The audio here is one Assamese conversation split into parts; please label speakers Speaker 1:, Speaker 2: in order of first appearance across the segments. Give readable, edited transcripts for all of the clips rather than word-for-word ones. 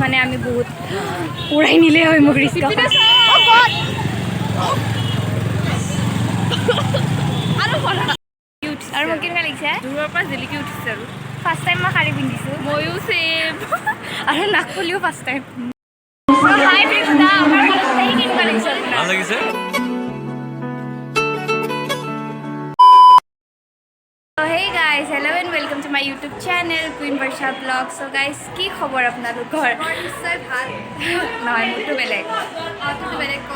Speaker 1: মানে আমি বহুত উৰাই নিলে হয় মোক ৰিস্কাখন আৰু মোক কেনেকুৱা লাগিছে
Speaker 2: দূৰৰ পৰা জিলিকি উঠিছে আৰু
Speaker 1: ফাৰ্ষ্ট টাইম মই শাৰী পিন্ধিছোঁ
Speaker 2: ময়ো ছেম
Speaker 1: আৰু নাক ফুলিও ফাৰ্ষ্ট টাইম হাই প্ৰিয়ংকা আমাৰ কলেজত আহি কেনেকুৱা লাগিছে
Speaker 3: ভাল লাগিছে
Speaker 1: So hey guys, hello and welcome to my YouTube channel Queen Barsha Vlog. So guys, কি খবৰ আপোনালোকৰ?
Speaker 2: নিশ্চয় ভাল
Speaker 1: নহয় মোৰটো বেলেগ
Speaker 2: বেলেগ ক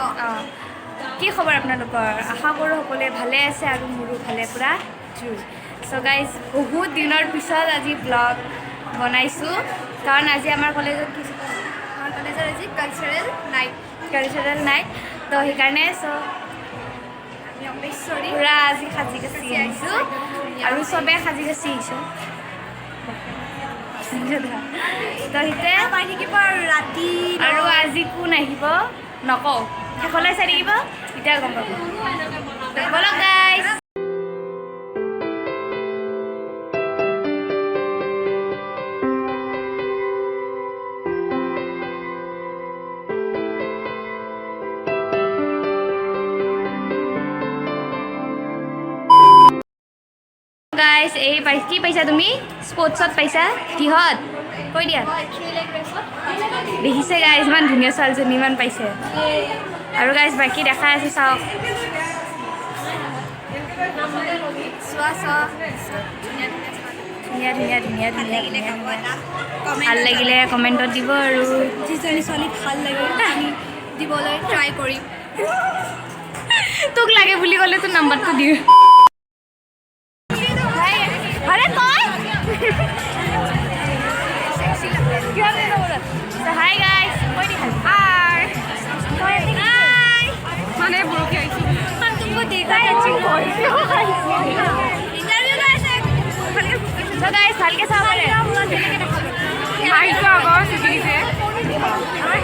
Speaker 1: কি খবৰ আপোনালোকৰ? আশা কৰোঁ সকলোৱে ভালে আছে আৰু মোৰো ভালে পুৰা জোৰ চ' গাইজ বহুত দিনৰ পিছত আজি ব্লগ বনাইছোঁ কাৰণ আজি আমাৰ কলেজত কি
Speaker 2: আমাৰ কলেজৰ আজি কালচাৰেল নাইট
Speaker 1: তো সেইকাৰণে চ'
Speaker 2: আমি অমৃতসৰী
Speaker 1: পুৰা আজি সাজি কাচি আহিছোঁ আৰু চবে সাজি কাচি আহিছোঁ তো সিতে
Speaker 2: পাই থাকিব আৰু ৰাতি
Speaker 1: আৰু আজি কোন আহিব নকওঁ শেষলৈ চাই থাকিব এতিয়া গম পাব বলক গাইজ গাইজ এই কি পাইছা তুমি স্পৰ্টছত পাইছা কিহত কৈ দিয়া দেখিছে গাইজ ইমান ধুনীয়া ছোৱালীজনী ইমান পাইছে আৰু গাইজ বাকী দেখাই আছোঁ চাওক ধুনীয়া ধুনীয়া ধুনীয়া ধুনীয়া ধুনীয়া ভাল লাগিলে কমেণ্টত দিব আৰু
Speaker 2: যিজনী ছোৱালী ভাল লাগে আমি দিবলৈ ট্ৰাই কৰিম
Speaker 1: তোক লাগে বুলি ক'লে তোৰ নাম্বাৰটো দিওঁ আৰে তই হাই গাইজ কৈ দি হাই
Speaker 2: মানে বৰশী আহিছোঁ
Speaker 1: तुमको देखा है अच्छी इंटरव्यू कैसे तो गाइस साल के साथ है
Speaker 2: আহিছোঁ আগৰ চিটিছে
Speaker 1: আমাৰ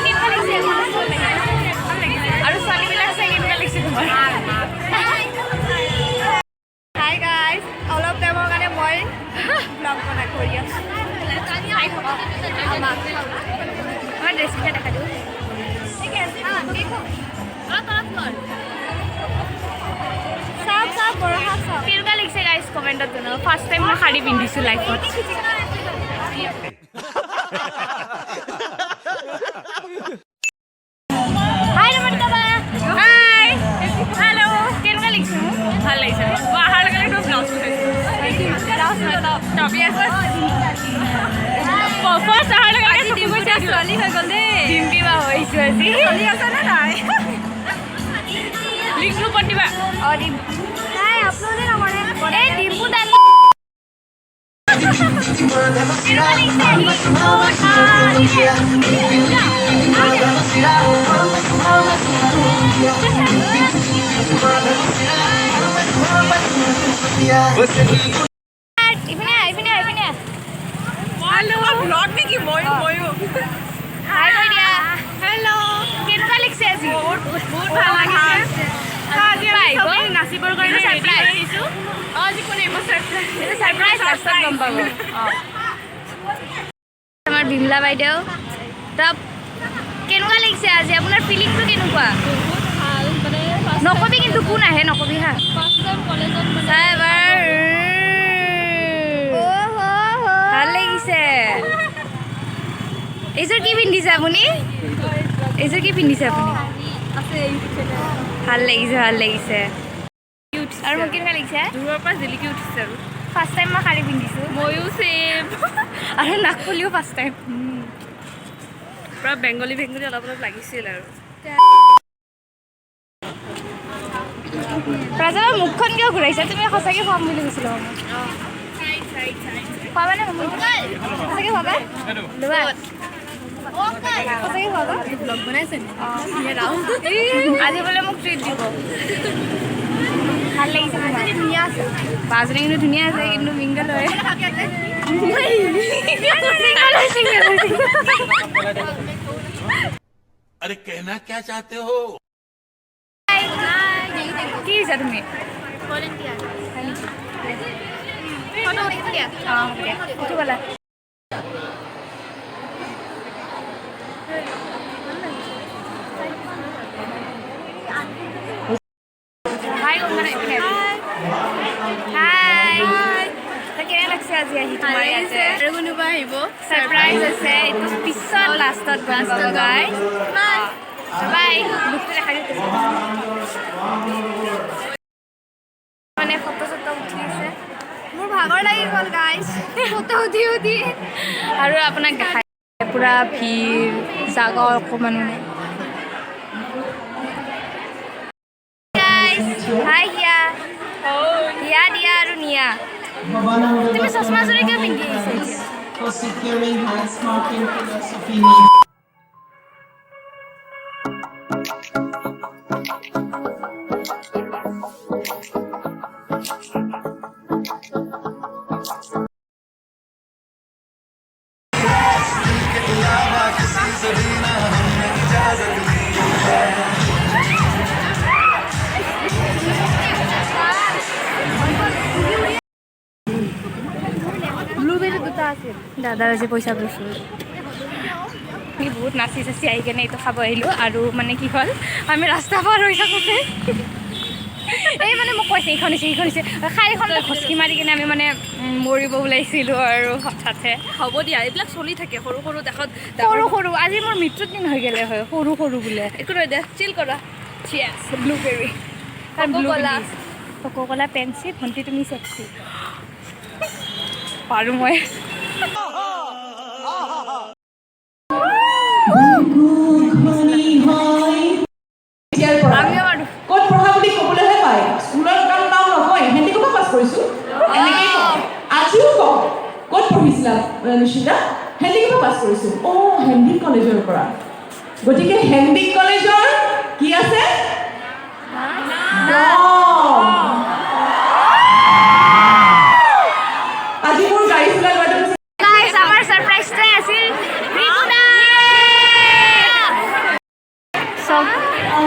Speaker 1: কেনেকুৱা লাগিছে আৰু ছোৱালীবিলাক চাই কেনেকুৱা লাগিছে তোমাৰ
Speaker 2: হাই গাইজ অলপ টাইমৰ কাৰণে মই ব্লগ বনাই কৰি আছোঁ
Speaker 1: আমাৰ ড্ৰেছকেইটা দেখা দিওঁ কেনেকুৱা লাগিছে গাইজ কমেণ্টত জনাব ফাৰ্ষ্ট টাইম মই শাৰী পিন্ধিছোঁ লাইফত হাই নমস্কাৰ হাই হেল্ল' কেনেকুৱা লাগিছে মোক
Speaker 2: ভাল লাগিছে মই অহাৰ লগে লগে ব্লাউজ ফাৰ্ষ্ট অহাৰ লগে লগে ছোৱালী হৈ গ'ল দেই
Speaker 1: ডিম্পি বা হৈছোঁ আজি
Speaker 2: চলি আছেনে নাই লিংকটো ওপৰত দিবা
Speaker 1: অঁ দিম নাই আপলোডে নকৰে এই ডিম্পু দান
Speaker 2: ব্লগ নেকি ময়ো
Speaker 1: হাই কৈ দিয়া হেল্ল' কেনেকুৱা লাগিছে আজি
Speaker 2: বহুত ভাল লাগিছে আজি আমি চবেই নাচিবৰ কাৰণে ৰেডি হৈ আহিছোঁ আজি কোনে এইবোৰ
Speaker 1: ছাৰপ্ৰাইজ লাষ্টত গম পাব আমাৰ বিমলা বাইদেউ তো কেনেকুৱা লাগিছে আজি আপোনাৰ ফিলিংটো কেনেকুৱা
Speaker 2: বহুত ভাল মানে
Speaker 1: নকবি কিন্তু কোন আহে নকবি হা
Speaker 2: ফাৰ্ষ্ট টাইম কলেজত মানে
Speaker 1: এবাৰ ভাল লাগিছে এইযোৰ কি পিন্ধিছে আপুনি এইযোৰ কি পিন্ধিছে আপুনি ভাল লাগিছে ভাল লাগিছে আৰু মোক কেনেকুৱা লাগিছে
Speaker 2: দূৰৰ পৰা জিলিকি উঠিছে আৰু
Speaker 1: ফাৰ্ষ্ট টাইম মই শাৰী পিন্ধিছোঁ
Speaker 2: ময়ো ছেম
Speaker 1: আৰু নাক ফুলিও ফাৰ্ষ্ট টাইম
Speaker 2: পূৰা বেংগলী অলপ অলপ লাগিছিল আৰু
Speaker 1: ৰাজাবা মুখখন কিয় ঘূৰাইছা তুমি সঁচাকৈ খুৱাম বুলি কৈছিলো খুৱাবানে সঁচাকৈ খুৱাবা লোৱা সঁচাকৈ খুৱাবা
Speaker 2: ব্লগ বনাইছে
Speaker 1: আজি বোলে মোক ট্ৰিট দিব ভাল লাগিছে ধুনীয়া আছে বাজনী কিন্তু ধুনীয়া আছে কিন্তু মিংগল হয়
Speaker 3: अरे कहना क्या चाहते हो
Speaker 1: কি হৈছে তুমি উঠিবলা সাৰপ্ৰাইজ আছে এইটো পিছত লাষ্টত গম পাব গাইজ বাই বুকটো দেখাই দিওঁ মানে ফটো চটো উঠি আছে মোৰ ভাগৰ লাগি গ'ল গাইজ ফটো উঠি আৰু আপোনাক দেখাই পুৰা ভিৰ জাগা অকণমানো নাই হাই হিয়া হিয়া দিয়া আৰু নিয়া তুমি চশমা জোৰে কিয় পিন্ধি আহিছা এতিয়া
Speaker 4: for securing hand marking philosophy.
Speaker 1: Blueberry দুটা আছিল দাদাৰ আজি পইচা লৈছোঁ আমি বহুত নাচি চাচি আহি কেনে এইটো খাব আহিলোঁ আৰু মানে কি হ'ল আমি ৰাস্তা পাৰ হৈ থাকোঁতে এই মানে মোক কৈছে এইখন হৈছে খাইখন খচকি মাৰি কিনে আমি মানে মৰিব ওলাইছিলোঁ আৰু হঠাতে
Speaker 2: হ'ব দিয়া এইবিলাক চলি থাকে সৰু সৰু দেশত
Speaker 1: সৰু আজি মোৰ মৃত্যুৰ দিন হৈ গ'লে হয় সৰু বোলে
Speaker 2: একো নহয় দে চিল কৰা
Speaker 1: চিয়াছ ব্লুবেৰী ক'লা পেঞ্চিল ভণ্টি তুমি চেক্সি পাৰোঁ মই আমিও পাৰোঁ
Speaker 4: ক'ত পঢ়া বুলি ক'বলৈহে পায় স্কুলৰ কাম নাম নকয় হেণ্ডিকৰ পৰা পাছ কৰিছোঁ এনেকেই কওঁ আজিও কওঁ ক'ত পঢ়িছিলা নিশিতা হেণ্ডিকৰ পৰা পাছ কৰিছোঁ হেণ্ডিক কলেজৰ পৰা গতিকে হেণ্ডিক কলেজৰ কি আছে আজি মোৰ গাড়ী চলাই লোৱাটো
Speaker 1: গাইজ আমাৰ ছাৰপ্ৰাইজটোৱে আছিল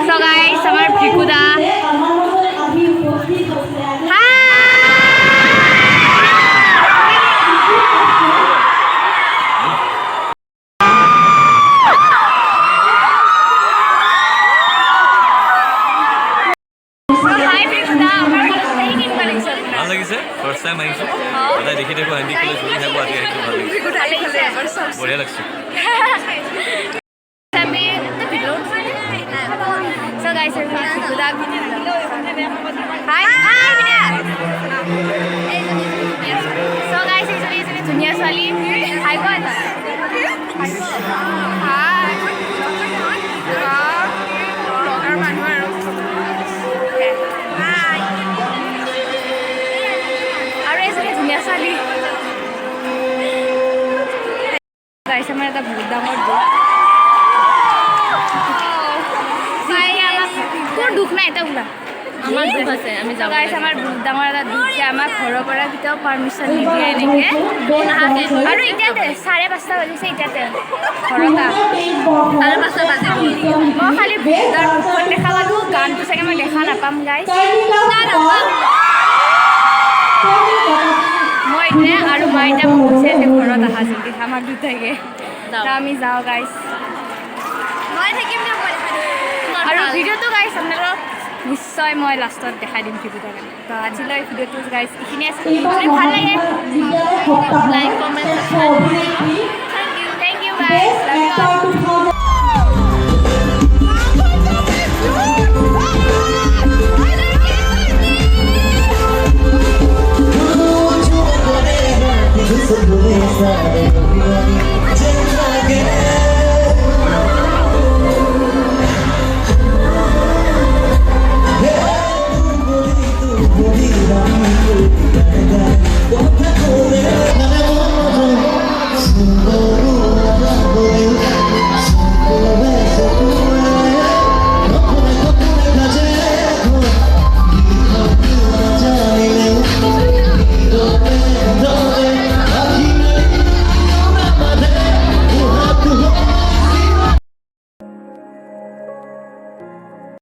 Speaker 1: So guys, আমাৰ ভিকুদা
Speaker 5: ফাৰ্ষ্ট টাইম আহিছোঁ সদায় দেখি থাকোঁ হেণ্ডিক কলেজ বুলি থাকোঁ আজি আহিছোঁ ভাল লাগিছে বঢ়িয়া লাগিছে
Speaker 1: So guys, ভিকুদা So guys, এইজনী ধুনীয়া ছোৱালী হাই কোৱা এটা আৰু এজনী ধুনীয়া ছোৱালী গাইছ আমাৰ এটা বহুত ডাঙৰ তোৰ দুখ নাই এটা ওলা
Speaker 2: আমাৰ দুখ আছে আমি যাব
Speaker 1: গাইছ আমাৰ বহুত ডাঙৰ এটা দুখ যে আমাৰ ঘৰৰ পৰা কেতিয়াও পাৰ্মিশ্যন নিদিয়ে এনেকৈ আৰু এতিয়াতে 5:30 বাজিছে এতিয়াতে ঘৰত
Speaker 2: আৰু 5 বাজিব
Speaker 1: মই খালি তাৰ মুখত দেখা পালোঁ গানটো চাগে মই দেখা নাপাম গাইছ মই এতিয়া আৰু মই এতিয়া মোক কৈছে যে ঘৰত আহা জলদি আমাৰ দুটাকে আমি যাওঁ গাইছ মই থাকিম আৰু ভিডিঅ'টো গাইছ আপোনালোকক নিশ্চয় মই লাষ্টত দেখাই দিম ভিডিঅ'টো কাৰণে তো আজিলৈ ভিডিঅ'টো গাইছ এইখিনি আছে যদি ভাল লাগে লাইক কমেণ্ট থেংক ইউ গাইছ
Speaker 6: Budi